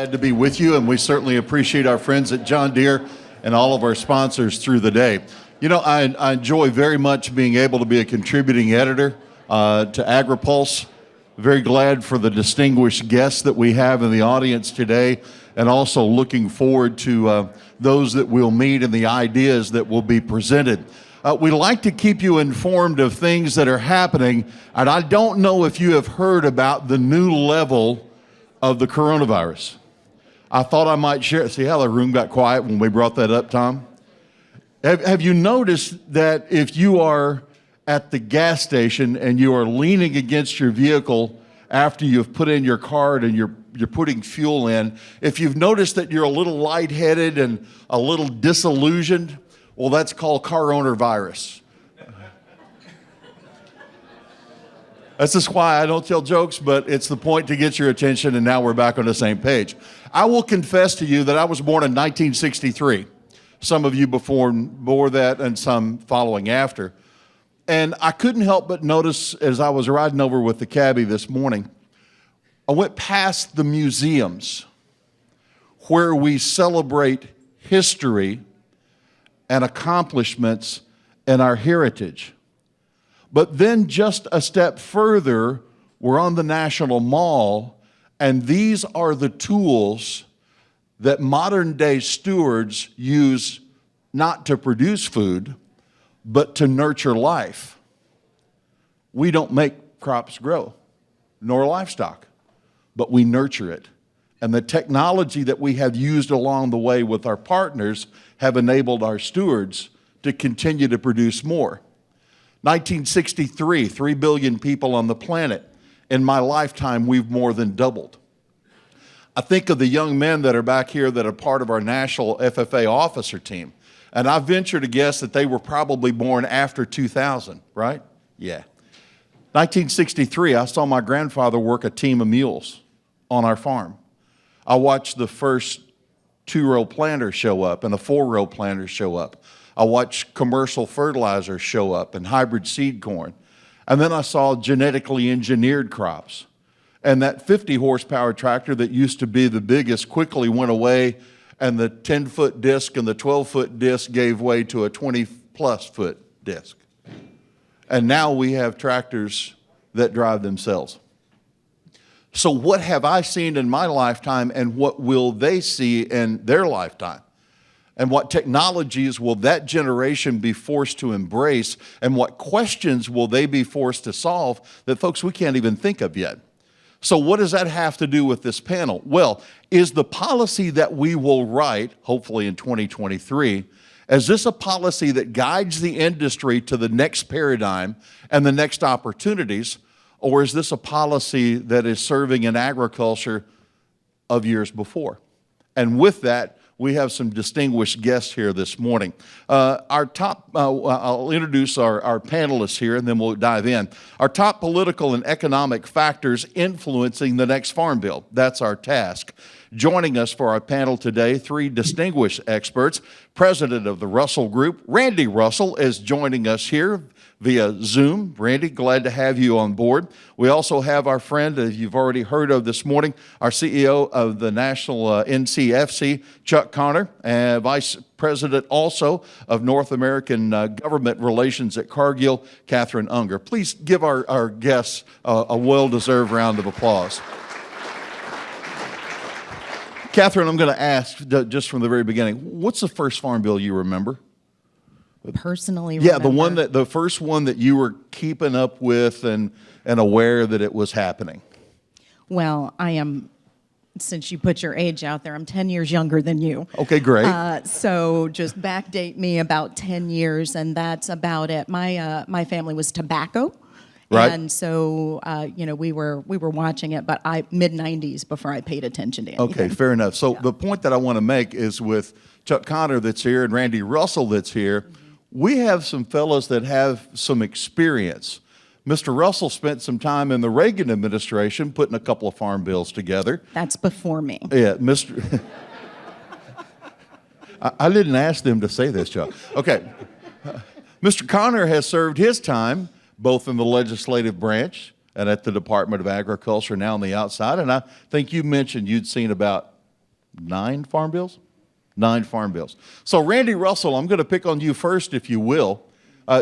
glad to be with you, and we certainly appreciate our friends at John Deere and all of our sponsors through the day. You know, I enjoy very much being able to be a contributing editor to Agri-Pulse. Very glad for the distinguished guests that we have in the audience today, and also looking forward to those that we'll meet and the ideas that will be presented. We like to keep you informed of things that are happening, and I don't know if you have heard about the new level of the coronavirus. I thought I might share it. See how the room got quiet when we brought that up, Tom? Have you noticed that if you are at the gas station and you are leaning against your vehicle after you've put in your card and you're putting fuel in, if you've noticed that you're a little lightheaded and a little disillusioned, well, that's called car owner virus. That's just why I don't tell jokes, but it's the point to get your attention, and now we're back on the same page. I will confess to you that I was born in 1963. Some of you before that and some following after. And I couldn't help but notice as I was riding over with the cabbie this morning, I went past the museums where we celebrate history and accomplishments and our heritage. But then just a step further, we're on the National Mall, and these are the tools that modern day stewards use not to produce food, but to nurture life. We don't make crops grow, nor livestock, but we nurture it. And the technology that we have used along the way with our partners have enabled our stewards to continue to produce more. 1963, 3 billion people on the planet. In my lifetime, we've more than doubled. I think of the young men that are back here that are part of our national FFA officer team. And I venture to guess that they were probably born after 2000, right? Yeah. 1963, I saw my grandfather work a team of mules on our farm. I watched the first 2-row planter show up and a 4-row planter show up. I watched commercial fertilizer show up and hybrid seed corn. And then I saw genetically engineered crops. And that 50 horsepower tractor that used to be the biggest quickly went away, and the 10-foot disc and the 12-foot disc gave way to a 20-plus foot disc. And now we have tractors that drive themselves. So what have I seen in my lifetime, and what will they see in their lifetime? And what technologies will that generation be forced to embrace, and what questions will they be forced to solve that, folks, we can't even think of yet? So what does that have to do with this panel? Well, is the policy that we will write, hopefully in 2023, is this a policy that guides the industry to the next paradigm and the next opportunities, or is this a policy that is serving in agriculture of years before? And with that, we have some distinguished guests here this morning. I'll introduce our panelists here, and then we'll dive in. Our top political and economic factors influencing the next Farm Bill. That's our task. Joining us for our panel today, 3 distinguished experts. President of the Russell Group, Randy Russell, is joining us here via Zoom. Randy, glad to have you on board. We also have our friend that you've already heard of this morning, our CEO of the National NCFC, Chuck Connor, and Vice President also of North American Government Relations at Cargill, Kathryn Unger. Please give our guests a well-deserved round of applause. Kathryn, I'm going to ask, just from the very beginning, what's the first Farm Bill you remember? Personally remember. Yeah, the first one that you were keeping up with and aware that it was happening. Well, I am, since you put your age out there, I'm 10 years younger than you. Okay, great. So just backdate me about 10 years, and that's about it. My family was tobacco. Right. And so, we were watching it, but mid-90s before I paid attention to anything. Okay, fair enough. So the point that I want to make is with Chuck Connor that's here and Randy Russell that's here, we have some fellows that have some experience. Mr. Russell spent some time in the Reagan administration putting a couple of farm bills together. That's before me. Yeah, Mr. I didn't ask them to say this, Chuck. Okay. Mr. Connor has served his time both in the legislative branch and at the Department of Agriculture, now on the outside. And I think you mentioned you'd seen about 9 farm bills? 9 farm bills. So Randy Russell, I'm going to pick on you first, if you will.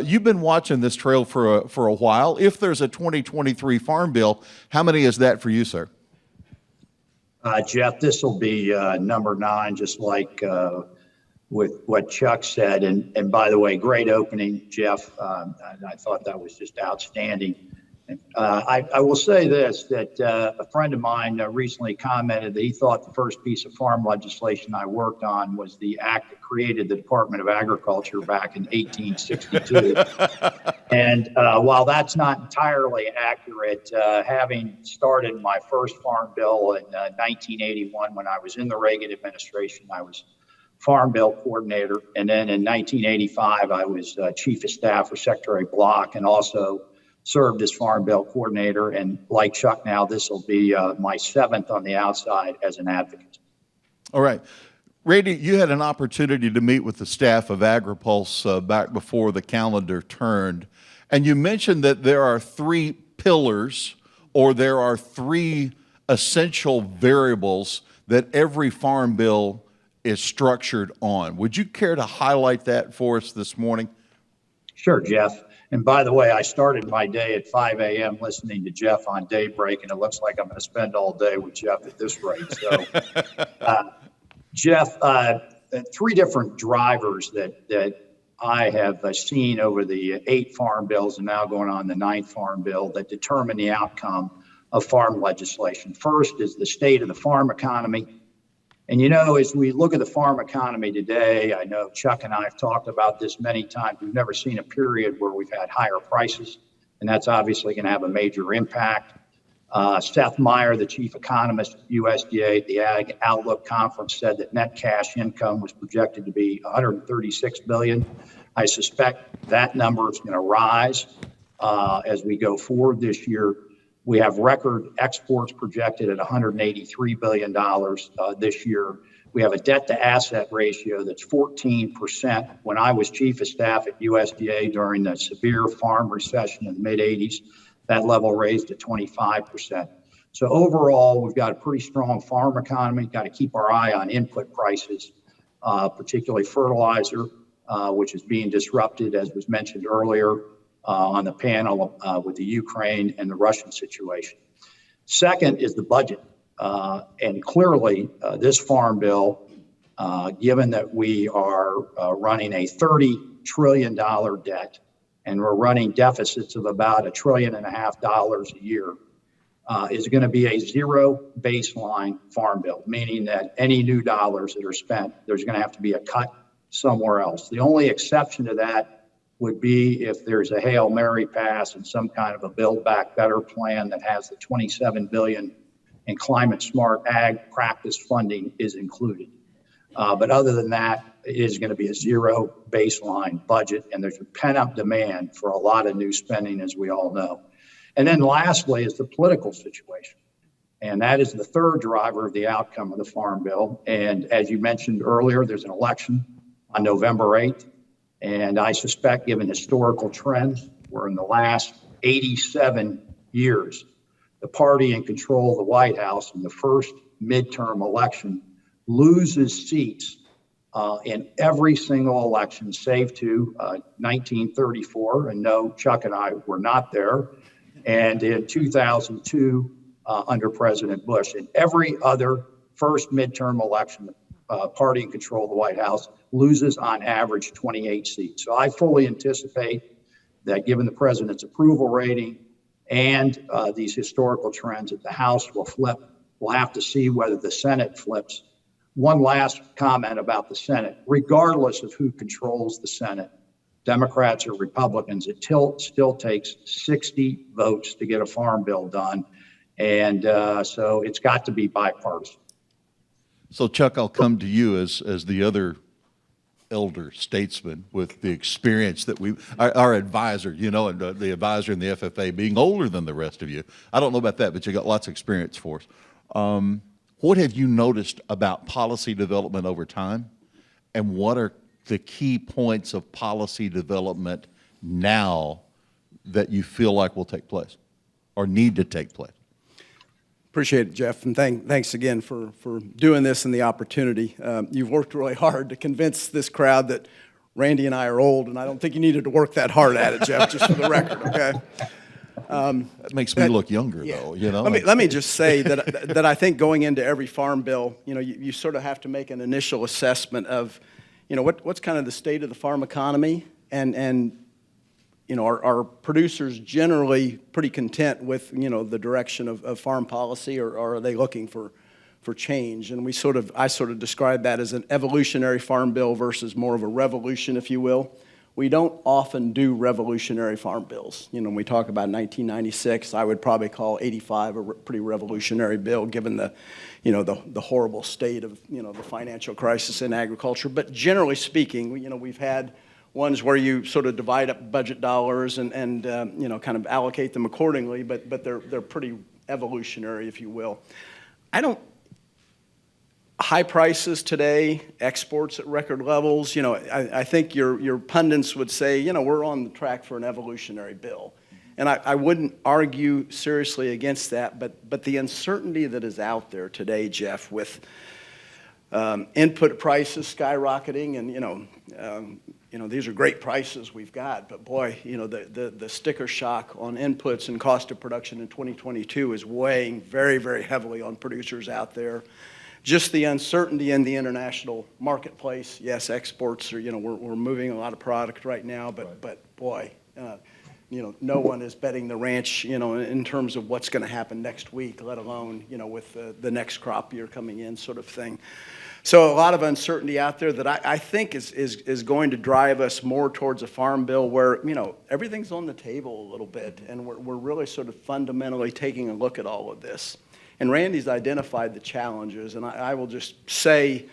You've been watching this trail for a while. If there's a 2023 farm bill, how many is that for you, sir? Jeff, this will be number 9, just like with what Chuck said. And by the way, great opening, Jeff. I thought that was just outstanding. I will say this, that a friend of mine recently commented that he thought the first piece of farm legislation I worked on was the act that created the Department of Agriculture back in 1862. And while that's not entirely accurate, having started my first farm bill in 1981 when I was in the Reagan administration, I was Farm Bill coordinator. And then in 1985, I was chief of staff for Secretary Block and also served as Farm Bill coordinator. And like Chuck now, this will be my 7th on the outside as an advocate. All right. Randy, you had an opportunity to meet with the staff of Agri-Pulse back before the calendar turned. And you mentioned that there are 3 pillars, or there are 3 essential variables that every farm bill is structured on. Would you care to highlight that for us this morning? Sure, Jeff. And by the way, I started my day at 5 a.m. listening to Jeff on Daybreak, and it looks like I'm going to spend all day with Jeff at this rate. So, Jeff, 3 different drivers that I have seen over the 8 farm bills and now going on the 9th farm bill that determine the outcome of farm legislation. First is the state of the farm economy. And, you know, as we look at the farm economy today, I know Chuck and I have talked about this many times. We've never seen a period where we've had higher prices, and that's obviously going to have a major impact. Seth Meyer, the chief economist at USDA at the Ag Outlook Conference, said that net cash income was projected to be $136 billion. I suspect that number is going to rise as we go forward this year. We have record exports projected at $183 billion this year. We have a debt to asset ratio that's 14%. When I was chief of staff at USDA during the severe farm recession in the mid 80s, that level raised to 25%. So overall, we've got a pretty strong farm economy. Got to keep our eye on input prices, particularly fertilizer, which is being disrupted, as was mentioned earlier on the panel with the Ukraine and the Russian situation. Second is the budget. And clearly, this farm bill, given that we are running a $30 trillion debt and we're running deficits of about $1.5 trillion a year, is going to be a zero baseline farm bill, meaning that any new dollars that are spent, there's going to have to be a cut somewhere else. The only exception to that would be if there's a Hail Mary pass and some kind of a Build Back Better plan that has the $27 billion in climate smart ag practice funding is included. But other than that, it is going to be a zero baseline budget, and there's a pent-up demand for a lot of new spending, as we all know. And then lastly is the political situation. And that is the third driver of the outcome of the Farm Bill. And as you mentioned earlier, there's an election on November 8th. And I suspect, given historical trends, where in the last 87 years, the party in control of the White House in the first midterm election loses seats in every single election, save to 1934. And no, Chuck and I were not there. And in 2002, under President Bush. In every other first midterm election, party in control of the White House loses on average 28 seats. So I fully anticipate that, given the president's approval rating and these historical trends, that the House will flip. We'll have to see whether the Senate flips. One last comment about the Senate. Regardless of who controls the Senate, Democrats or Republicans, it still takes 60 votes to get a farm bill done. And so it's got to be bipartisan. So, Chuck, I'll come to you as the other elder statesman with the experience that our advisor, you know, and the advisor in the FFA being older than the rest of you. I don't know about that, but you got lots of experience for us. What have you noticed about policy development over time? And what are the key points of policy development now that you feel like will take place or need to take place? Appreciate it, Jeff, and thanks again for doing this and the opportunity. You've worked really hard to convince this crowd that Randy and I are old, and I don't think you needed to work that hard at it, Jeff, just for the record, okay? That makes me look younger, though, you know? Let me just say that I think going into every farm bill, you know, you sort of have to make an initial assessment of, you know, what's kind of the state of the farm economy, and you know, are producers generally pretty content with, you know, the direction of farm policy, or are they looking for change? And I sort of describe that as an evolutionary farm bill versus more of a revolution, if you will. We don't often do revolutionary farm bills. You know, when we talk about 1996, I would probably call 85 a pretty revolutionary bill, given the, you know, the horrible state of, you know, the financial crisis in agriculture. But generally speaking, you know, we've had ones where you sort of divide up budget dollars and you know, kind of allocate them accordingly, but they're pretty evolutionary, if you will. High prices today, exports at record levels, you know, I think your pundits would say, you know, we're on the track for an evolutionary bill. And I wouldn't argue seriously against that, but the uncertainty that is out there today, Jeff, with input prices skyrocketing, and, you know, these are great prices we've got, but boy, you know, the sticker shock on inputs and cost of production in 2022 is weighing very, very heavily on producers out there. Just the uncertainty in the international marketplace. Yes, exports are, you know, we're moving a lot of product right now, but boy, you know, no one is betting the ranch, you know, in terms of what's going to happen next week, let alone, you know, with the next crop year coming in, sort of thing. So a lot of uncertainty out there that I think is going to drive us more towards a farm bill where, you know, everything's on the table a little bit, and we're really sort of fundamentally taking a look at all of this. And Randy's identified the challenges, and I will just say,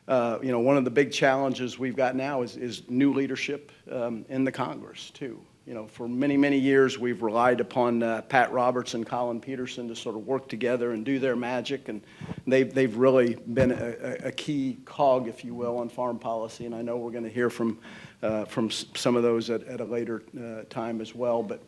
you know, one of the big challenges we've got now is new leadership in the Congress, too. You know, for many, many years, we've relied upon Pat Roberts and Colin Peterson to sort of work together and do their magic, and they've really been a key cog, if you will, on farm policy. And I know we're going to hear from some of those at a later time as well, but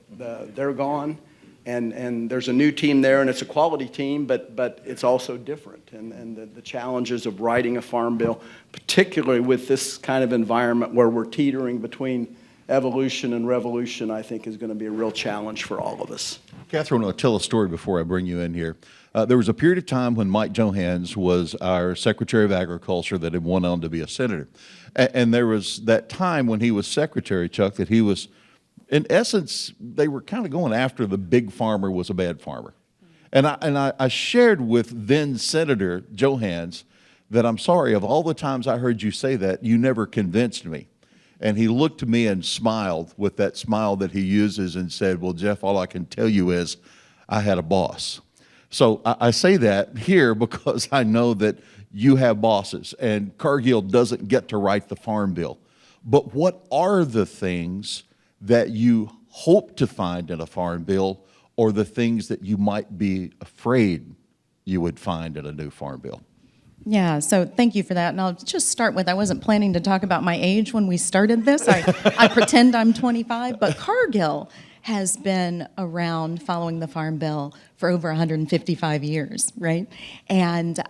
they're gone. And there's a new team there, and it's a quality team, but it's also different. And the challenges of writing a farm bill, particularly with this kind of environment where we're teetering between evolution and revolution, I think is going to be a real challenge for all of us. Kathryn, I'll tell a story before I bring you in here. There was a period of time when Mike Johans was our Secretary of Agriculture that had went on to be a senator. And there was that time when he was secretary, Chuck, that he was, in essence, they were kind of going after the big farmer was a bad farmer. And I shared with then Senator Johans that I'm sorry, of all the times I heard you say that, you never convinced me. And he looked at me and smiled with that smile that he uses and said, well, Jeff, all I can tell you is I had a boss. So I say that here because I know that you have bosses, and Cargill doesn't get to write the farm bill. But what are the things that you hope to find in a farm bill, or the things that you might be afraid you would find in a new farm bill? Yeah, so thank you for that. And I'll just start with, I wasn't planning to talk about my age when we started this. I pretend I'm 25, but Cargill has been around following the Farm Bill for over 155 years, right? And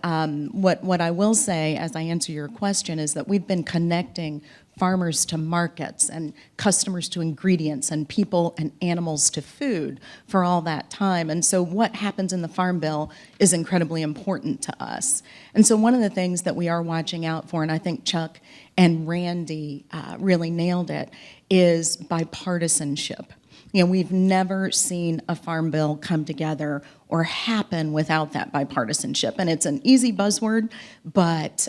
what I will say as I answer your question is that we've been connecting farmers to markets and customers to ingredients and people and animals to food for all that time. And so what happens in the Farm Bill is incredibly important to us. And so one of the things that we are watching out for, and I think Chuck and Randy really nailed it, is bipartisanship. You know, we've never seen a farm bill come together or happen without that bipartisanship. And it's an easy buzzword, but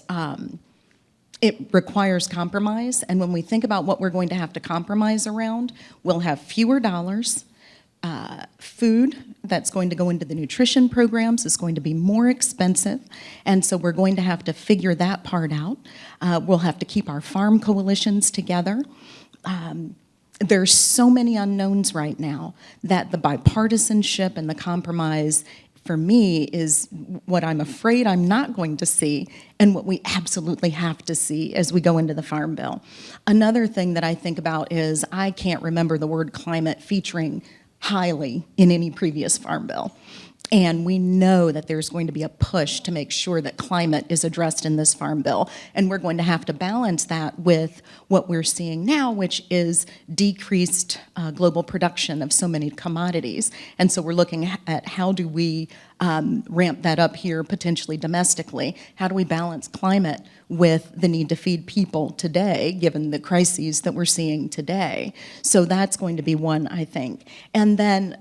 it requires compromise. And when we think about what we're going to have to compromise around, we'll have fewer dollars. Food that's going to go into the nutrition programs is going to be more expensive. And so we're going to have to figure that part out. We'll have to keep our farm coalitions together. There's so many unknowns right now that the bipartisanship and the compromise, for me, is what I'm afraid I'm not going to see and what we absolutely have to see as we go into the Farm Bill. Another thing that I think about is I can't remember the word climate featuring highly in any previous Farm Bill. And we know that there's going to be a push to make sure that climate is addressed in this farm bill. And we're going to have to balance that with what we're seeing now, which is decreased global production of so many commodities. And so we're looking at how do we ramp that up here potentially domestically? How do we balance climate with the need to feed people today, given the crises that we're seeing today? So that's going to be one, I think. And then,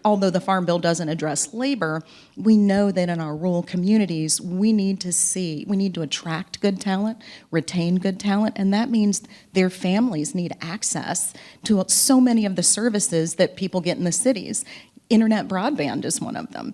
although the Farm Bill doesn't address labor, we know that in our rural communities, we need to attract good talent, retain good talent, and that means their families need access to so many of the services that people get in the cities. Internet broadband is one of them.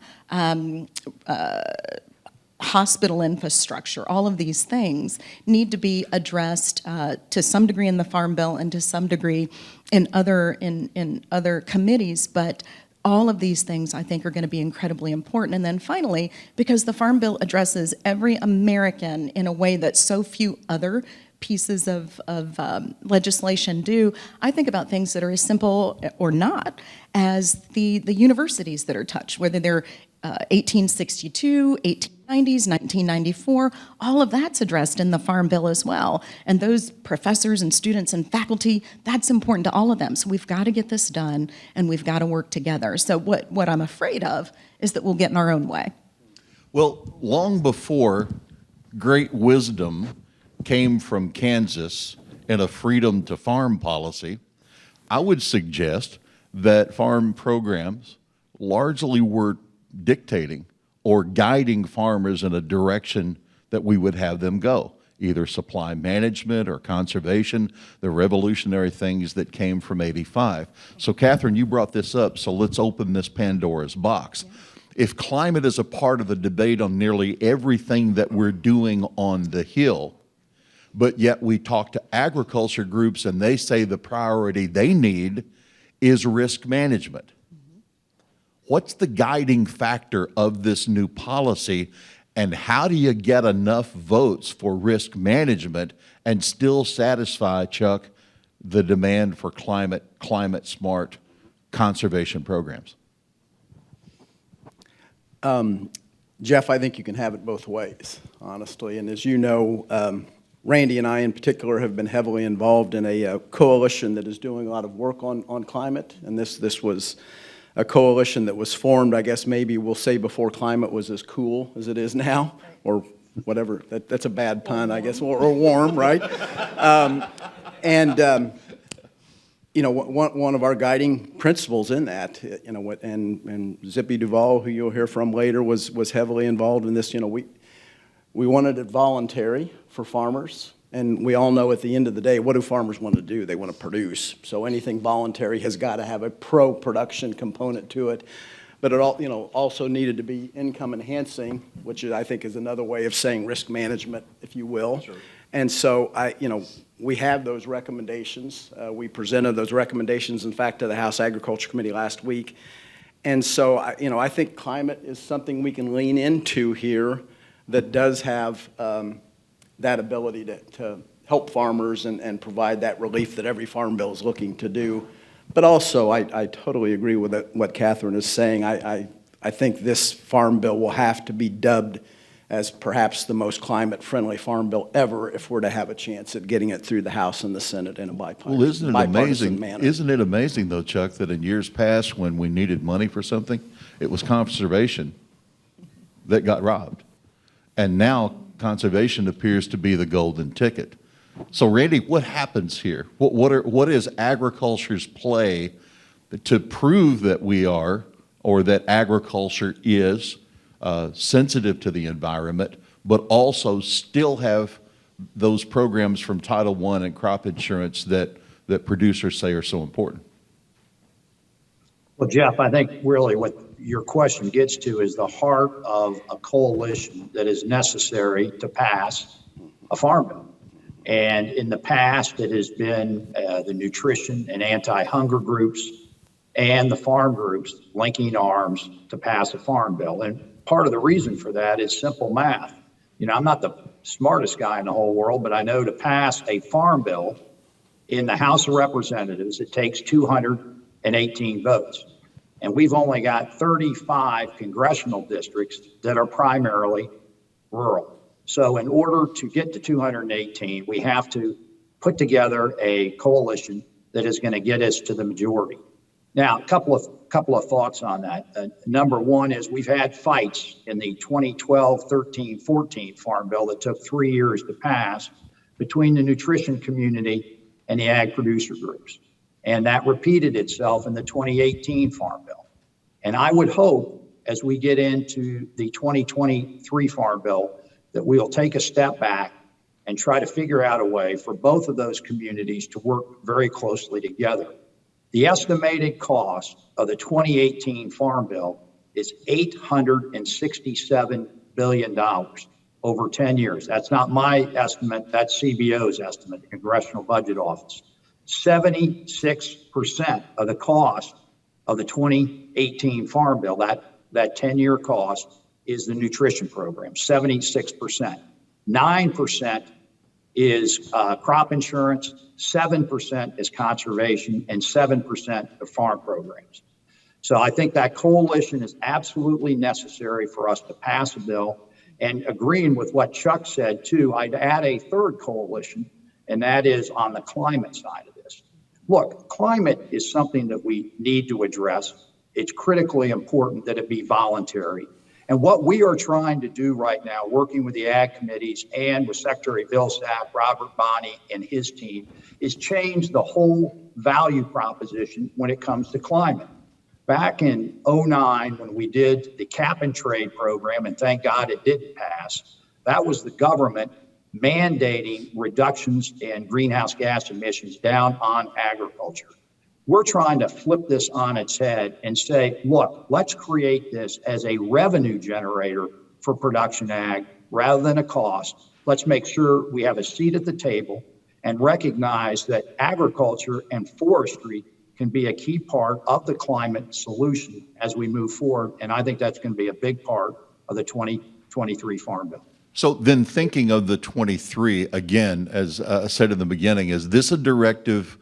Hospital infrastructure, all of these things need to be addressed to some degree in the Farm Bill and to some degree in other committees, but all of these things, I think, are going to be incredibly important. And then finally, because the Farm Bill addresses every American in a way that so few other pieces of legislation do, I think about things that are as simple or not as the universities that are touched, whether they're 1862, 1890s, 1994, all of that's addressed in the Farm Bill as well. And those professors and students and faculty, that's important to all of them. So we've got to get this done, and we've got to work together. So what I'm afraid of is that we'll get in our own way. Well, long before great wisdom came from Kansas and a freedom to farm policy, I would suggest that farm programs largely were dictating or guiding farmers in a direction that we would have them go, either supply management or conservation, the revolutionary things that came from 85. So Kathryn, you brought this up, so let's open this Pandora's box. If climate is a part of the debate on nearly everything that we're doing on the Hill, but yet we talk to agriculture groups and they say the priority they need is risk management. What's the guiding factor of this new policy, and how do you get enough votes for risk management and still satisfy, Chuck, the demand for climate-smart conservation programs? Jeff, I think you can have it both ways, honestly. And as you know, Randy and I in particular have been heavily involved in a coalition that is doing a lot of work on climate. And this was a coalition that was formed, I guess maybe we'll say before climate was as cool as it is now, or whatever. That's a bad pun, I guess, or warm, right? You know, one of our guiding principles in that, you know, and Zippy Duvall, who you'll hear from later, was heavily involved in this. You know, we wanted it voluntary for farmers, and we all know at the end of the day, what do farmers want to do? They want to produce. So anything voluntary has got to have a pro-production component to it. But it all, you know, also needed to be income enhancing, which I think is another way of saying risk management, if you will. Sure. And so you know, we have those recommendations. We presented those recommendations, in fact, to the House Agriculture Committee last week. And so, you know, I think climate is something we can lean into here that does have that ability to help farmers and provide that relief that every farm bill is looking to do. But also, I totally agree with what Kathryn is saying. I think this farm bill will have to be dubbed as perhaps the most climate-friendly farm bill ever if we're to have a chance at getting it through the House and the Senate in a bipartisan manner. Isn't it amazing, though, Chuck, that in years past when we needed money for something, it was conservation that got robbed. And now conservation appears to be the golden ticket. So, Randy, what happens here? What is agriculture's play to prove that we are, or that agriculture is sensitive to the environment, but also still have those programs from Title I and crop insurance that producers say are so important? Well, Jeff, I think really what your question gets to is the heart of a coalition that is necessary to pass a farm bill. And in the past, it has been the nutrition and anti-hunger groups and the farm groups linking arms to pass a farm bill. And part of the reason for that is simple math. You know, I'm not the smartest guy in the whole world, but I know to pass a farm bill in the House of Representatives, it takes 218 votes. And we've only got 35 congressional districts that are primarily rural. So in order to get to 218, we have to put together a coalition that is going to get us to the majority. Now, a couple of thoughts on that. Number one is we've had fights in the 2012, 13, 14 Farm Bill that took 3 years to pass between the nutrition community and the ag producer groups. And that repeated itself in the 2018 Farm Bill. And I would hope as we get into the 2023 Farm Bill that we'll take a step back and try to figure out a way for both of those communities to work very closely together. The estimated cost of the 2018 Farm Bill is $867 billion over 10 years. That's not my estimate, that's CBO's estimate, the Congressional Budget Office. 76% of the cost of the 2018 Farm Bill, that 10-year cost, is the nutrition program, 76%. 9% is crop insurance, 7% is conservation, and 7% of farm programs. So I think that coalition is absolutely necessary for us to pass a bill. And agreeing with what Chuck said too, I'd add a third coalition, and that is on the climate side of this. Look, climate is something that we need to address. It's critically important that it be voluntary. And what we are trying to do right now, working with the ag committees and with Secretary Vilsack, Robert Bonney, and his team, is change the whole value proposition when it comes to climate. Back in 2009, when we did the cap and trade program, and thank God it didn't pass, that was the government mandating reductions in greenhouse gas emissions down on agriculture. We're trying to flip this on its head and say, look, let's create this as a revenue generator for production ag rather than a cost. Let's make sure we have a seat at the table and recognize that agriculture and forestry can be a key part of the climate solution as we move forward. And I think that's going to be a big part of the 2023 Farm Bill. So then thinking of the 23, again, as I said in the beginning, is this a directive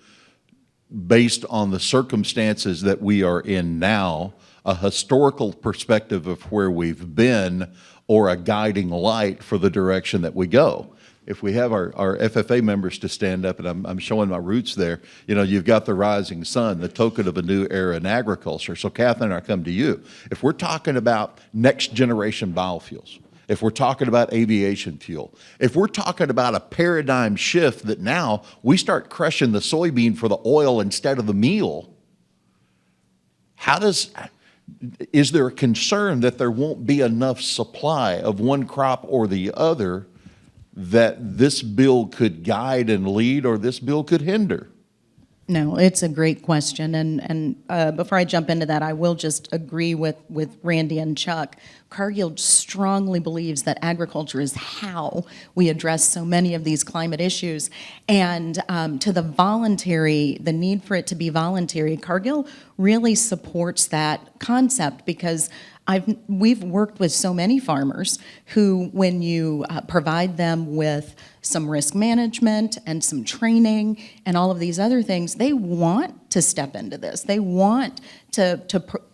based on the circumstances that we are in now, a historical perspective of where we've been, or a guiding light for the direction that we go? If we have our FFA members to stand up, and I'm showing my roots there, you know, you've got the rising sun, the token of a new era in agriculture. So Kathryn, I come to you. If we're talking about next generation biofuels, if we're talking about aviation fuel, if we're talking about a paradigm shift that now we start crushing the soybean for the oil instead of the meal, is there a concern that there won't be enough supply of one crop or the other that this bill could guide and lead, or this bill could hinder? No, it's a great question. And before I jump into that, I will just agree with Randy and Chuck. Cargill strongly believes that agriculture is how we address so many of these climate issues. And to the need for it to be voluntary, Cargill really supports that concept because we've worked with so many farmers who, when you provide them with some risk management and some training and all of these other things, they want to step into this. They want to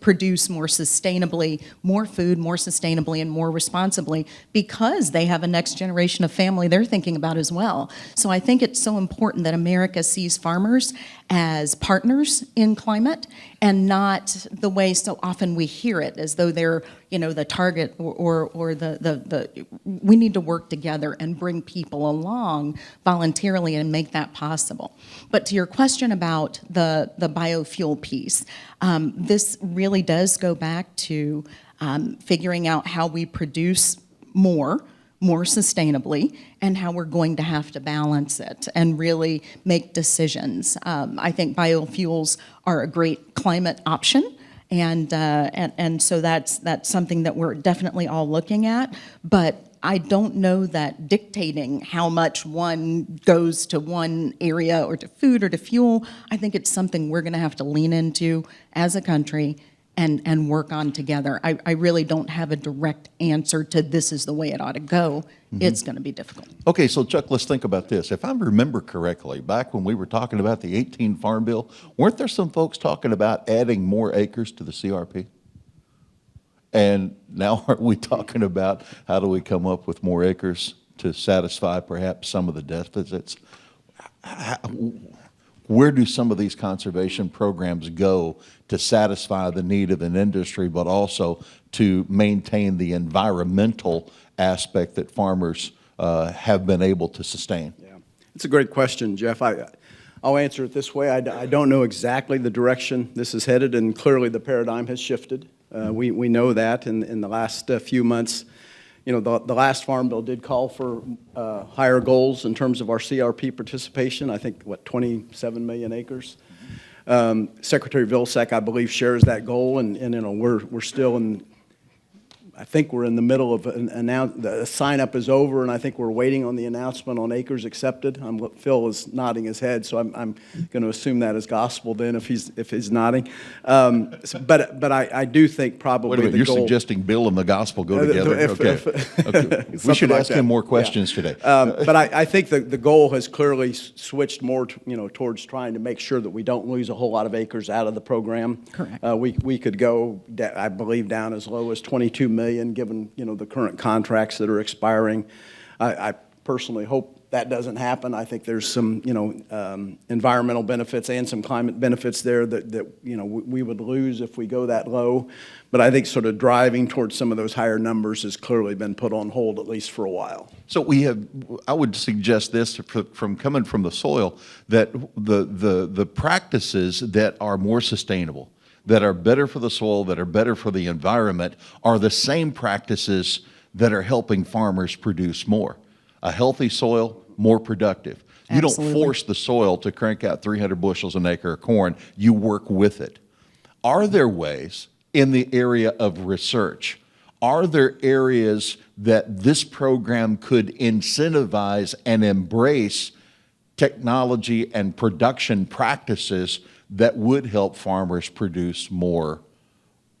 produce more sustainably, more food, more sustainably, and more responsibly because they have a next generation of family they're thinking about as well. So I think it's so important that America sees farmers as partners in climate and not the way so often we hear it, as though they're, you know, the target or we need to work together and bring people along voluntarily and make that possible. But to your question about the biofuel piece, this really does go back to figuring out how we produce more sustainably, and how we're going to have to balance it and really make decisions. I think biofuels are a great climate option, and so that's something that we're definitely all looking at. But I don't know that dictating how much one goes to one area or to food or to fuel, I think it's something we're going to have to lean into as a country and work on together. I really don't have a direct answer to this is the way it ought to go. It's going to be difficult. Okay, so Chuck, let's think about this. If I remember correctly, back when we were talking about the 18 Farm Bill, weren't there some folks talking about adding more acres to the CRP? And now aren't we talking about how do we come up with more acres to satisfy perhaps some of the deficits? Where do some of these conservation programs go to satisfy the need of an industry, but also to maintain the environmental aspect that farmers have been able to sustain? Yeah, it's a great question, Jeff. I'll answer it this way. I don't know exactly the direction this is headed, and clearly the paradigm has shifted. We know that in the last few months. You know, the last Farm Bill did call for higher goals in terms of our CRP participation. I think, 27 million acres. Secretary Vilsack, I believe, shares that goal, and you know, we're still in. I think we're in the middle of the sign up is over, and I think we're waiting on the announcement on acres accepted. Phil is nodding his head, so I'm going to assume that is gospel then if he's nodding. But I do think probably Wait a minute, the you're goal, suggesting Bill and the gospel go together? Okay. We should like ask that. him more questions today. But I think the goal has clearly switched more towards trying to make sure that we don't lose a whole lot of acres out of the program. Correct. We could go, I believe, down as low as 22 million, given the current contracts that are expiring. I personally hope that doesn't happen. I think there's some environmental benefits and some climate benefits there that we would lose if we go that low. But I think sort of driving towards some of those higher numbers has clearly been put on hold, at least for a while. So I would suggest this from coming from the soil, that the practices that are more sustainable, that are better for the soil, that are better for the environment, are the same practices that are helping farmers produce more. A healthy soil, more productive. You Absolutely. don't force the soil to crank out 300 bushels an acre of corn. You work with it. Are there ways in the area of research, are there areas that this program could incentivize and embrace technology and production practices that would help farmers produce more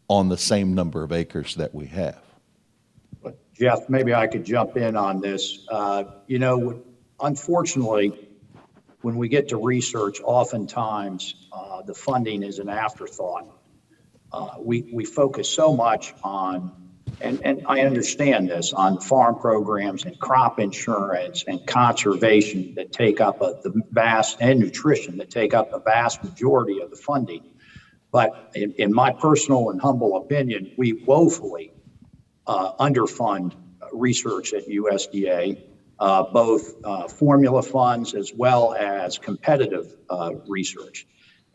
on the same number of acres that we have? Jeff, maybe I could jump in on this. Unfortunately, when we get to research, oftentimes the funding is an afterthought. We focus so much on, and I understand this, on farm programs and crop insurance and conservation that take up and nutrition that take up the vast majority of the funding. But in my personal and humble opinion, we woefully underfund research at USDA, both formula funds as well as competitive research.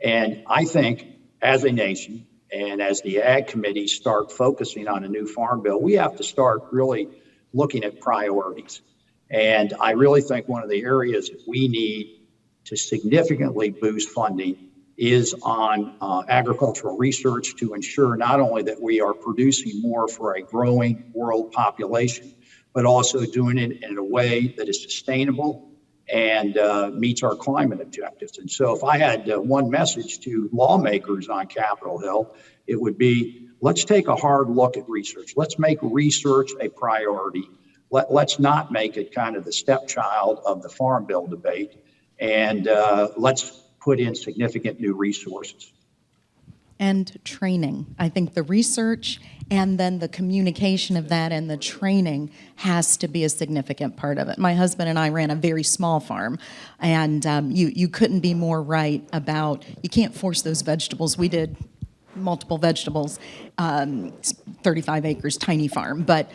And I think as a nation and as the Ag Committee start focusing on a new farm bill, we have to start really looking at priorities. And I really think one of the areas that we need to significantly boost funding is on agricultural research to ensure not only that we are producing more for a growing world population, but also doing it in a way that is sustainable and meets our climate objectives. And so if I had one message to lawmakers on Capitol Hill, it would be, let's take a hard look at research. Let's make research a priority. Let's not make it kind of the stepchild of the Farm Bill debate. And let's put in significant new resources. And training. I think the research and then the communication of that and the training has to be a significant part of it. My husband and I ran a very small farm, and you couldn't be more right about, you can't force those vegetables. We did multiple vegetables, 35 acres, tiny farm, but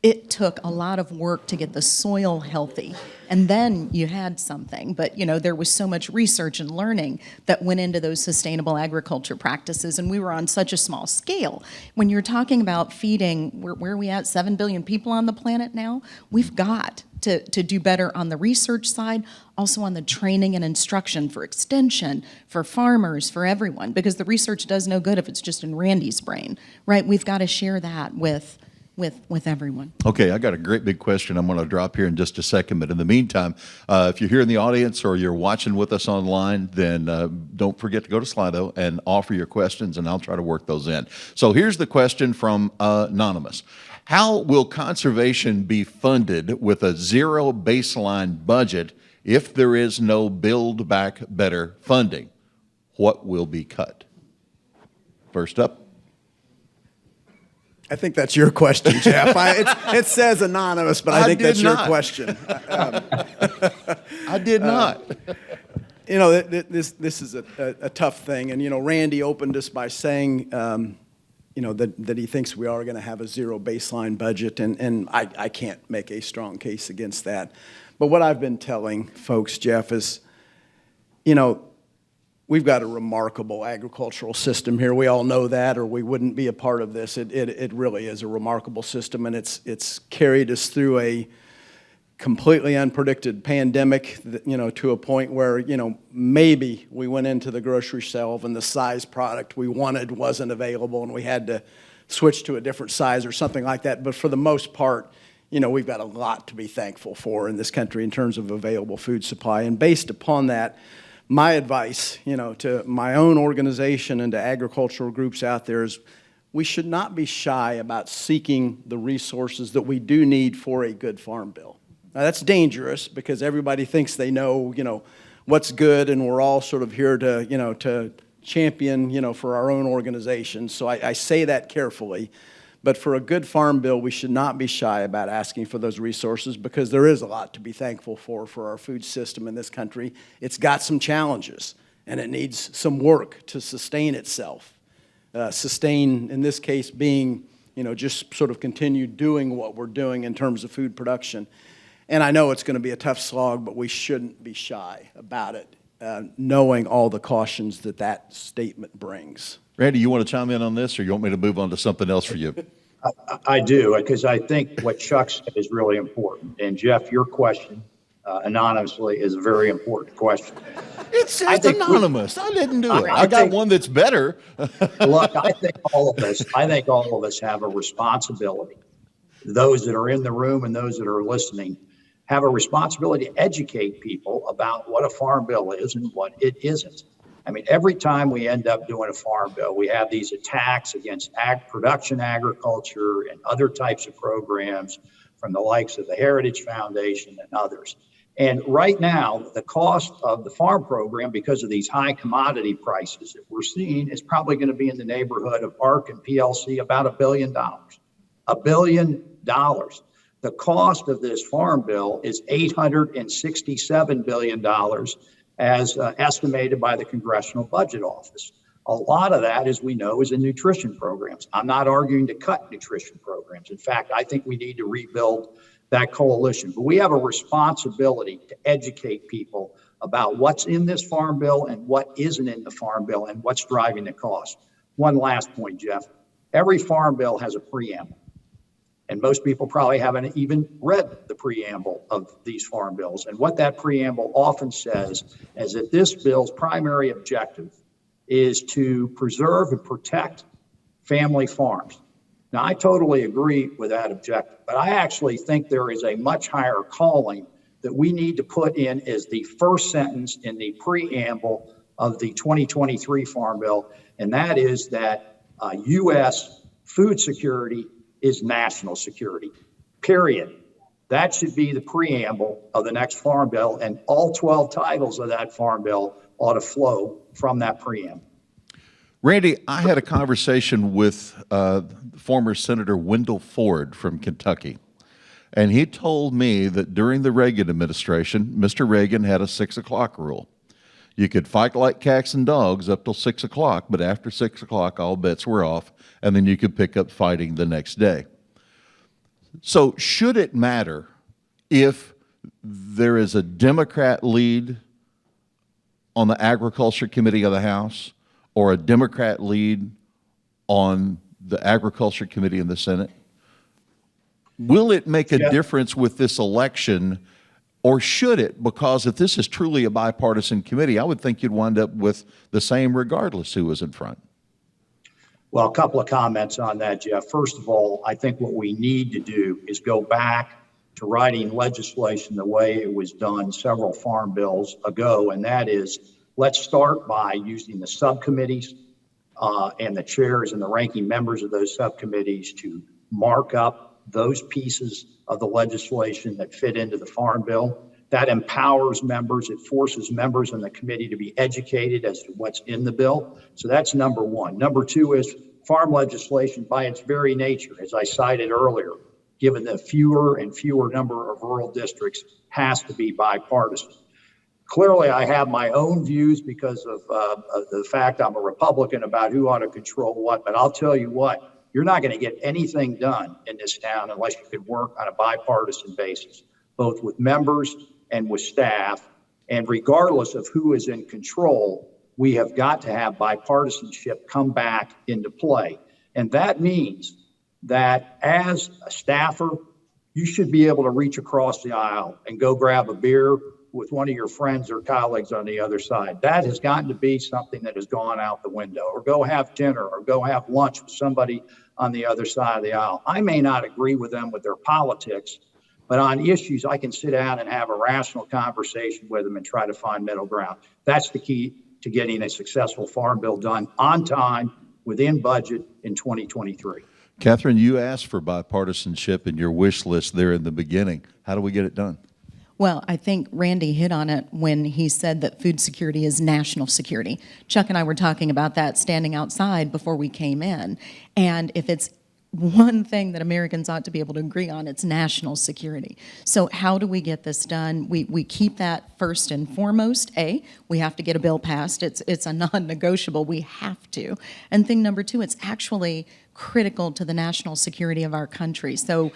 it took a lot of work to get the soil healthy. And then you had something, but there was so much research and learning that went into those sustainable agriculture practices, and we were on such a small scale. When you're talking about feeding, where are we at, 7 billion people on the planet now? We've got to do better on the research side, also on the training and instruction for extension, for farmers, for everyone, because the research does no good if it's just in Randy's brain, right? We've got to share that with with everyone. Okay, I got a great big question I'm going to drop here in just a second. But in the meantime, if you're here in the audience or you're watching with us online, then don't forget to go to Slido and offer your questions, and I'll try to work those in. So here's the question from Anonymous. How will conservation be funded with a zero baseline budget if there is no Build Back Better funding? What will be cut? First up. I think that's your question, Jeff. It says anonymous, but I think that's your question. I did not. You know, this is a tough thing. And, you know, Randy opened us by saying, you know, that he thinks we are going to have a zero baseline budget. And I can't make a strong case against that. But what I've been telling folks, Jeff, is, you know, we've got a remarkable agricultural system here. We all know that, or we wouldn't be a part of this. It really is a remarkable system, and it's carried us through a completely unpredicted pandemic, you know, to a point where, you know, maybe we went into the grocery shelf and the size product we wanted wasn't available and we had to switch to a different size or something like that. But for the most part, you know, we've got a lot to be thankful for in this country in terms of available food supply. And based upon that, my advice, you know, to my own organization and to agricultural groups out there is we should not be shy about seeking the resources that we do need for a good farm bill. Now, that's dangerous because everybody thinks they know, you know, what's good, and we're all sort of here to, you know, to champion, you know, for our own organization. So I say that carefully. But for a good farm bill, we should not be shy about asking for those resources because there is a lot to be thankful for our food system in this country. It's got some challenges, and it needs some work to sustain itself. Sustain, in this case, being, you know, just sort of continue doing what we're doing in terms of food production. And I know it's going to be a tough slog, but we shouldn't be shy about it, knowing all the cautions that statement brings. Randy, you want to chime in on this, or you want me to move on to something else for you? I do, because I think what Chuck said is really important. And Jeff, your question, anonymously, is a very important question. It's anonymous. I didn't do it. I got one that's better. Look, I think all of us have a responsibility. Those that are in the room and those that are listening have a responsibility to educate people about what a farm bill is and what it isn't. I mean, every time we end up doing a farm bill, we have these attacks against production agriculture and other types of programs from the likes of the Heritage Foundation and others. And right now, the cost of the farm program, because of these high commodity prices that we're seeing, is probably going to be in the neighborhood of ARC and PLC about $1 billion. $1 billion. The cost of this farm bill is $867 billion, as estimated by the Congressional Budget Office. A lot of that, as we know, is in nutrition programs. I'm not arguing to cut nutrition programs. In fact, I think we need to rebuild that coalition. But we have a responsibility to educate people about what's in this farm bill and what isn't in the farm bill and what's driving the cost. One last point, Jeff. Every farm bill has a preamble. And most people probably haven't even read the preamble of these farm bills. And what that preamble often says is that this bill's primary objective is to preserve and protect family farms. Now, I totally agree with that objective, but I actually think there is a much higher calling that we need to put in as the first sentence in the preamble of the 2023 Farm Bill, and that is that U.S. food security is national security, period. That should be the preamble of the next Farm Bill, and all 12 titles of that Farm Bill ought to flow from that preamble. Randy, I had a conversation with former Senator Wendell Ford from Kentucky, and he told me that during the Reagan administration, Mr. Reagan had a 6 o'clock rule. You could fight like cats and dogs up till 6 o'clock, but after 6 o'clock, all bets were off, and then you could pick up fighting the next day. So should it matter if there is a Democrat lead on the Agriculture Committee of the House or a Democrat lead on the Agriculture Committee in the Senate? Will it make a difference with this election, or should it? Because if this is truly a bipartisan committee, I would think you'd wind up with the same regardless who was in front. Well, a couple of comments on that, Jeff. First of all, I think what we need to do is go back to writing legislation the way it was done several farm bills ago, and that is, let's start by using the subcommittees and the chairs and the ranking members of those subcommittees to mark up those pieces of the legislation that fit into the farm bill. That empowers members. It forces members in the committee to be educated as to what's in the bill. So that's number one. Number two is farm legislation by its very nature, as I cited earlier, given the fewer and fewer number of rural districts, has to be bipartisan. Clearly, I have my own views because of the fact I'm a Republican about who ought to control what, but I'll tell you what, you're not going to get anything done in this town unless you can work on a bipartisan basis, both with members and with staff. And regardless of who is in control, we have got to have bipartisanship come back into play. And that means that as a staffer, you should be able to reach across the aisle and go grab a beer with one of your friends or colleagues on the other side. That has gotten to be something that has gone out the window, or go have dinner or go have lunch with somebody on the other side of the aisle. I may not agree with them with their politics, but on issues, I can sit down and have a rational conversation with them and try to find middle ground. That's the key to getting a successful farm bill done on time, within budget in 2023. Kathryn, you asked for bipartisanship in your wish list there in the beginning. How do we get it done? Well, I think Randy hit on it when he said that food security is national security. Chuck and I were talking about that standing outside before we came in. And if it's one thing that Americans ought to be able to agree on, it's national security. So how do we get this done? We keep that first and foremost. We have to get a bill passed. It's a non-negotiable. We have to. And thing number two, it's actually critical to the national security of our country. So,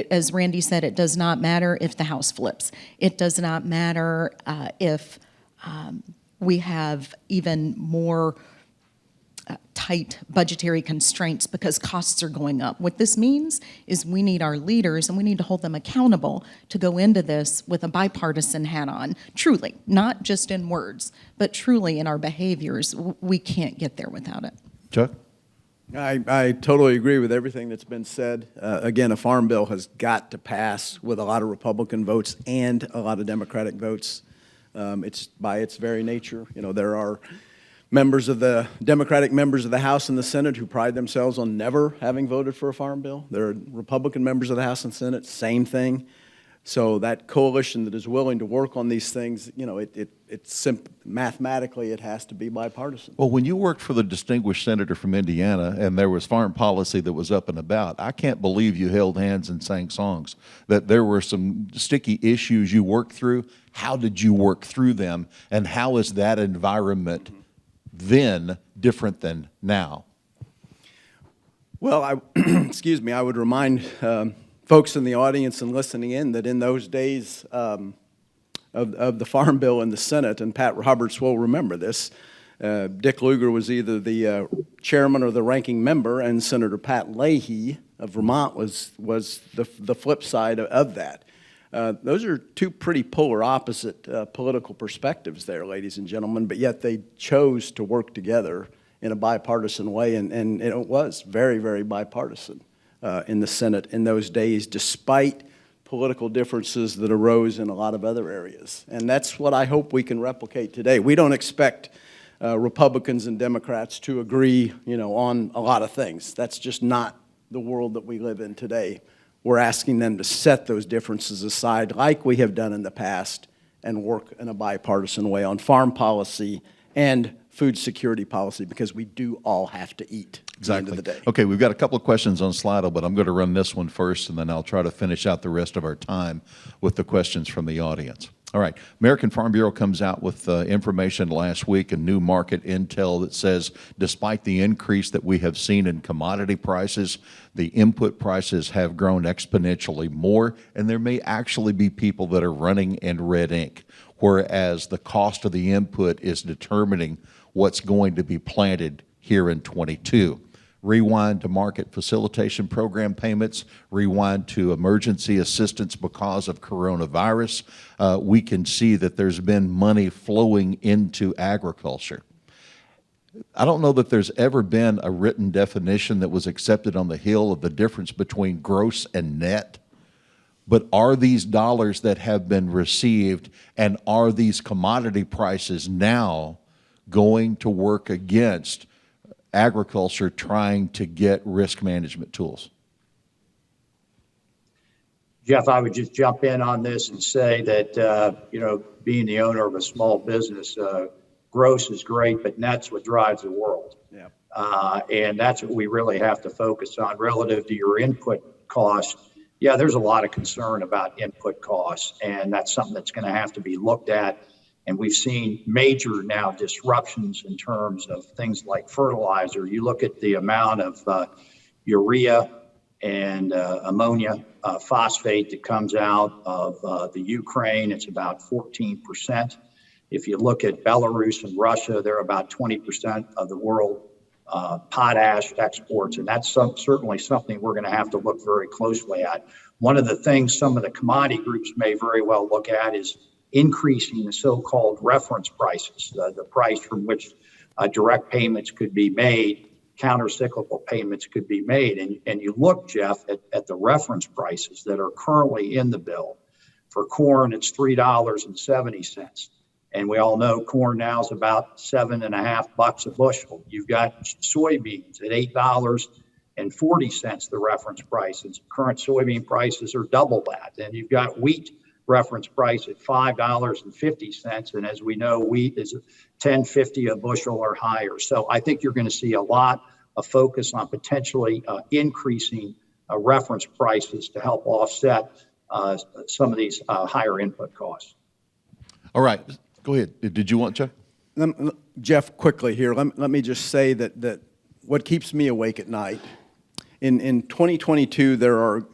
as Randy said, it does not matter if the House flips. It does not matter if we have even more tight budgetary constraints because costs are going up. What this means is we need our leaders and we need to hold them accountable to go into this with a bipartisan hat on, truly, not just in words, but truly in our behaviors. We can't get there without it. Chuck? I totally agree with everything that's been said. Again, a farm bill has got to pass with a lot of Republican votes and a lot of Democratic votes. It's by its very nature. There are Democratic members of the House and the Senate who pride themselves on never having voted for a farm bill. There are Republican members of the House and Senate, same thing. So that coalition that is willing to work on these things, mathematically it has to be bipartisan. Well, when you worked for the distinguished senator from Indiana and there was foreign policy that was up and about, I can't believe you held hands and sang songs, that there were some sticky issues you worked through. How did you work through them, and how is that environment then different than now? Well, excuse me, I would remind folks in the audience and listening in that in those days of the Farm Bill in the Senate, and Pat Roberts will remember this, Dick Lugar was either the chairman or the ranking member, and Senator Pat Leahy of Vermont was the flip side of that. Those are two pretty polar opposite political perspectives there, ladies and gentlemen, but yet they chose to work together in a bipartisan way, and it was very, very bipartisan in the Senate in those days, despite political differences that arose in a lot of other areas. And that's what I hope we can replicate today. We don't expect Republicans and Democrats to agree, on a lot of things. That's just not the world that we live in today. We're asking them to set those differences aside like we have done in the past and work in a bipartisan way on farm policy and food security policy, because we do all have to eat at the end of the day. Okay, we've got a couple of questions on Slido, but I'm going to run this one first, and then I'll try to finish out the rest of our time with the questions from the audience. All right, American Farm Bureau comes out with information last week, a new market intel that says despite the increase that we have seen in commodity prices, the input prices have grown exponentially more, and there may actually be people that are running in red ink, whereas the cost of the input is determining what's going to be planted here in 22. Rewind to market facilitation program payments, rewind to emergency assistance because of coronavirus. We can see that there's been money flowing into agriculture. I don't know that there's ever been a written definition that was accepted on the Hill of the difference between gross and net. But are these dollars that have been received and are these commodity prices now going to work against agriculture trying to get risk management tools? Jeff, I would just jump in on this and say that, being the owner of a small business, gross is great, but net's what drives the world. Yeah. And that's what we really have to focus on relative to your input costs. Yeah, there's a lot of concern about input costs, and that's something that's going to have to be looked at. And we've seen major now disruptions in terms of things like fertilizer. You look at the amount of urea and ammonia phosphate that comes out of the Ukraine, it's about 14%. If you look at Belarus and Russia, they're about 20% of the world potash exports, and that's certainly something we're going to have to look very closely at. One of the things some of the commodity groups may very well look at is increasing the so-called reference prices, the price from which direct payments could be made, counter-cyclical payments could be made. And you look, Jeff, at the reference prices that are currently in the bill. For corn, it's $3.70. And we all know corn now is about $7.50 a bushel. You've got soybeans at $8.40, the reference prices. Current soybean prices are double that. And you've got wheat reference price at $5.50. And as we know, wheat is $10.50 a bushel or higher. So I think you're going to see a lot of focus on potentially increasing reference prices to help offset some of these higher input costs. All right. Go ahead. Did you want, Chuck? Jeff, quickly here, let me just say that what keeps me awake at night, in 2022, there are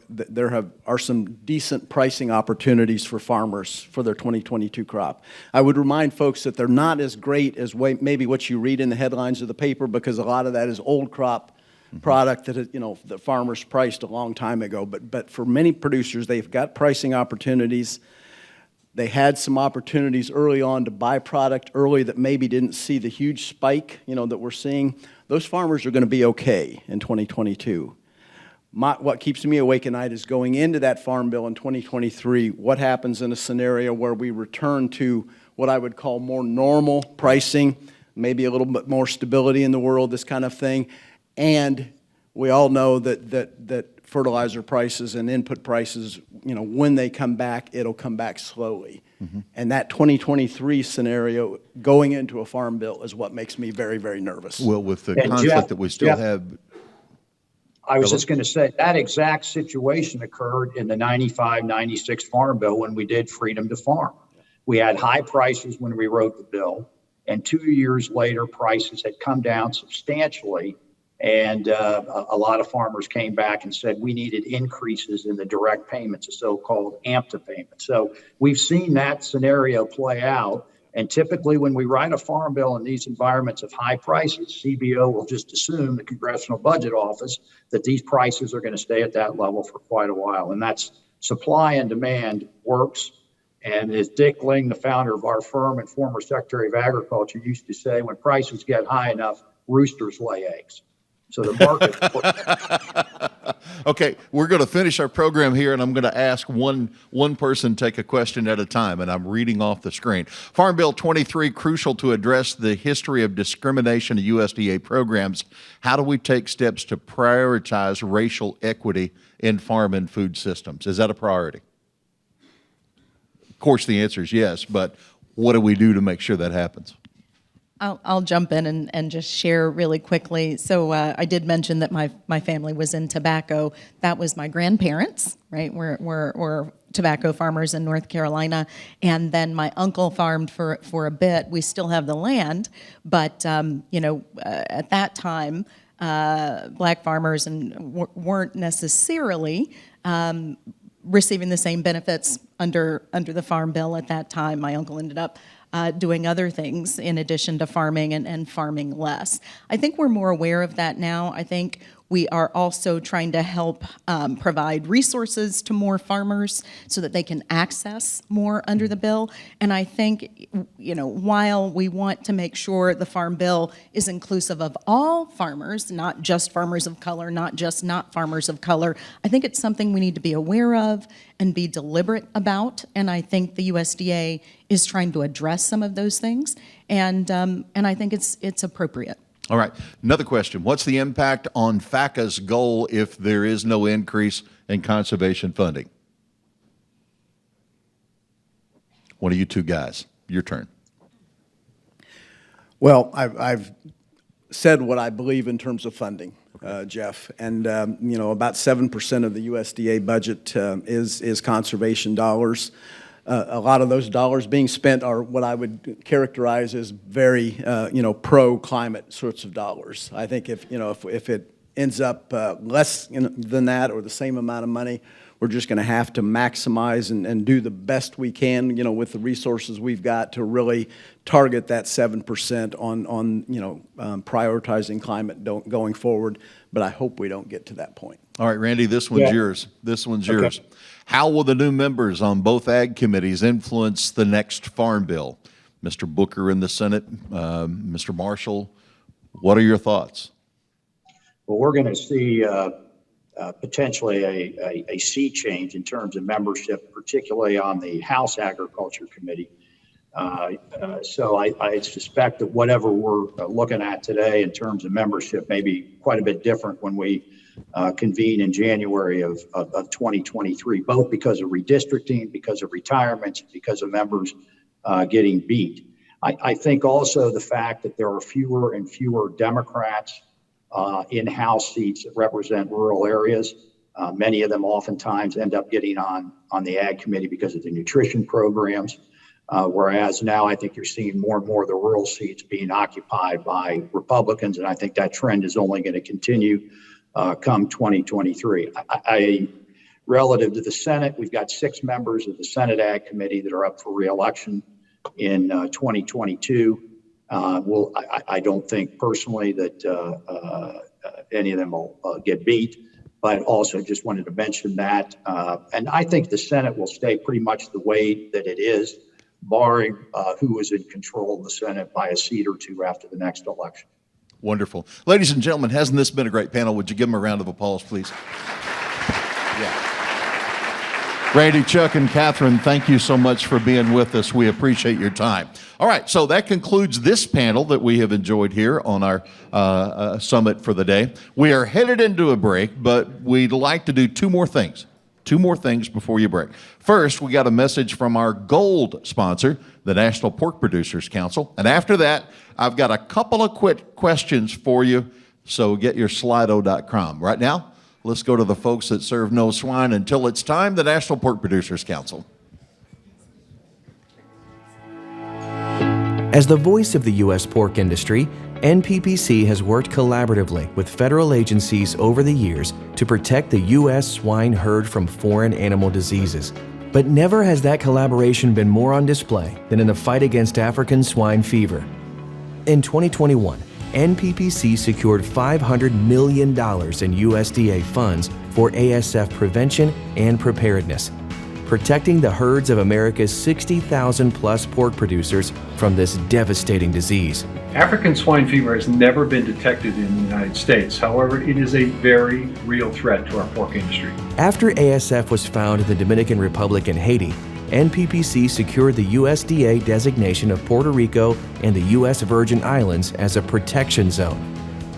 some decent pricing opportunities for farmers for their 2022 crop. I would remind folks that they're not as great as maybe what you read in the headlines of the paper, because a lot of that is old crop product that the farmers priced a long time ago. But for many producers, they've got pricing opportunities. They had some opportunities early on to buy product early that maybe didn't see the huge spike, that we're seeing. Those farmers are going to be okay in 2022. What keeps me awake at night is going into that farm bill in 2023, what happens in a scenario where we return to what I would call more normal pricing, maybe a little bit more stability in the world, this kind of thing. And we all know that fertilizer prices and input prices, when they come back, it'll come back slowly. Mm-hmm. And that 2023 scenario going into a farm bill is what makes me very, very nervous. Well, with the conflict Jeff, that we still have. I was just going to say that exact situation occurred in the 95-96 farm bill when we did freedom to farm. We had high prices when we wrote the bill, and 2 years later, prices had come down substantially. And a lot of farmers came back and said we needed increases in the direct payments, the so-called AMPTA payments. So we've seen that scenario play out. And typically when we write a farm bill in these environments of high prices, CBO will just assume, the Congressional Budget Office, that these prices are going to stay at that level for quite a while. And that's supply and demand works. And as Dick Ling, the founder of our firm and former Secretary of Agriculture, used to say, when prices get high enough, roosters lay eggs. So the market. Okay, we're going to finish our program here, and I'm going to ask one person take a question at a time, and I'm reading off the screen. Farm Bill 23, crucial to address the history of discrimination in USDA programs. How do we take steps to prioritize racial equity in farm and food systems? Is that a priority? Of course, the answer is yes, but what do we do to make sure that happens? I'll jump in and just share really quickly. So I did mention that my family was in tobacco. That was my grandparents, right? We're tobacco farmers in North Carolina. And then my uncle farmed for a bit. We still have the land, but at that time, black farmers weren't necessarily receiving the same benefits under the Farm Bill at that time. My uncle ended up doing other things in addition to farming and farming less. I think we're more aware of that now. I think We are also trying to help provide resources to more farmers so that they can access more under the bill. And I think, while we want to make sure the Farm Bill is inclusive of all farmers, not just farmers of color, not just not farmers of color, I think it's something we need to be aware of and be deliberate about. And I think the USDA is trying to address some of those things. And I think it's appropriate. All right. Another question. What's the impact on FACA's goal if there is no increase in conservation funding? One of you two guys, your turn. Well, I've said what I believe in terms of funding, Jeff, and about 7% of the USDA budget is conservation dollars. A lot of those dollars being spent are what I would characterize as very, pro-climate sorts of dollars. I think if it ends up less than that or the same amount of money, we're just going to have to maximize and do the best we can, with the resources we've got to really target that 7% on prioritizing climate going forward. But I hope we don't get to that point. All right, Randy, this one's yours. This one's yours. How will the new members on both ag committees influence the next farm bill? Mr. Booker in the Senate, Mr. Marshall, what are your thoughts? Well, we're going to see potentially a sea change in terms of membership, particularly on the House Agriculture Committee. So I suspect that whatever we're looking at today in terms of membership may be quite a bit different when we convene in January of 2023, both because of redistricting, because of retirements, because of members getting beat. I think also the fact that there are fewer and fewer Democrats in House seats that represent rural areas. Many of them oftentimes end up getting on the Ag Committee because of the nutrition programs. Whereas now I think you're seeing more and more of the rural seats being occupied by Republicans, and I think that trend is only going to continue come 2023. Relative to the Senate, we've got 6 members of the Senate Ag Committee that are up for re-election in 2022. I don't think personally that any of them will get beat, but also just wanted to mention that. And I think the Senate will stay pretty much the way that it is, barring who is in control of the Senate by a seat or two after the next election. Wonderful. Ladies and gentlemen, hasn't this been a great panel? Would you give them a round of applause, please? Yeah. Randy, Chuck, and Kathryn, thank you so much for being with us. We appreciate your time. All right, so that concludes this panel that we have enjoyed here on our summit for the day. We are headed into a break, but we'd like to do 2 more things. 2 more things before you break. First, we got a message from our gold sponsor, the National Pork Producers Council. And after that, I've got a couple of quick questions for you, so get your Slido.com. Right now, let's go to the folks that serve no swine until it's time, the National Pork Producers Council. As the voice of the U.S. pork industry, NPPC has worked collaboratively with federal agencies over the years to protect the U.S. swine herd from foreign animal diseases. But never has that collaboration been more on display than in the fight against African swine fever. In 2021, NPPC secured $500 million in USDA funds for ASF prevention and preparedness, protecting the herds of America's 60,000 plus pork producers from this devastating disease. African swine fever has never been detected in the United States. However, it is a very real threat to our pork industry. After ASF was found in the Dominican Republic and Haiti, NPPC secured the USDA designation of Puerto Rico and the U.S. Virgin Islands as a protection zone,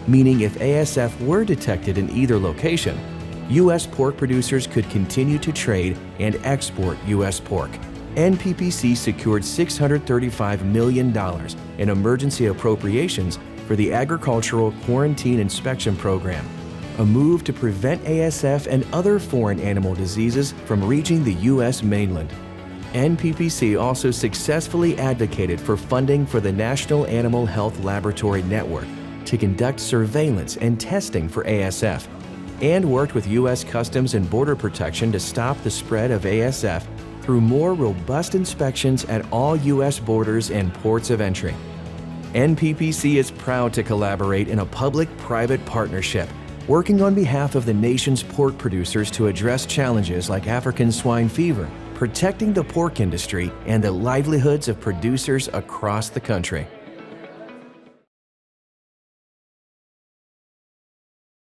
meaning if ASF were detected in either location, U.S. pork producers could continue to trade and export U.S. pork. NPPC secured $635 million in emergency appropriations for the Agricultural Quarantine Inspection Program, a move to prevent ASF and other foreign animal diseases from reaching the U.S. mainland. NPPC also successfully advocated for funding for the National Animal Health Laboratory Network to conduct surveillance and testing for ASF, and worked with U.S. Customs and Border Protection to stop the spread of ASF through more robust inspections at all U.S. borders and ports of entry. NPPC is proud to collaborate in a public-private partnership working on behalf of the nation's pork producers to address challenges like African swine fever, protecting the pork industry, and the livelihoods of producers across the country.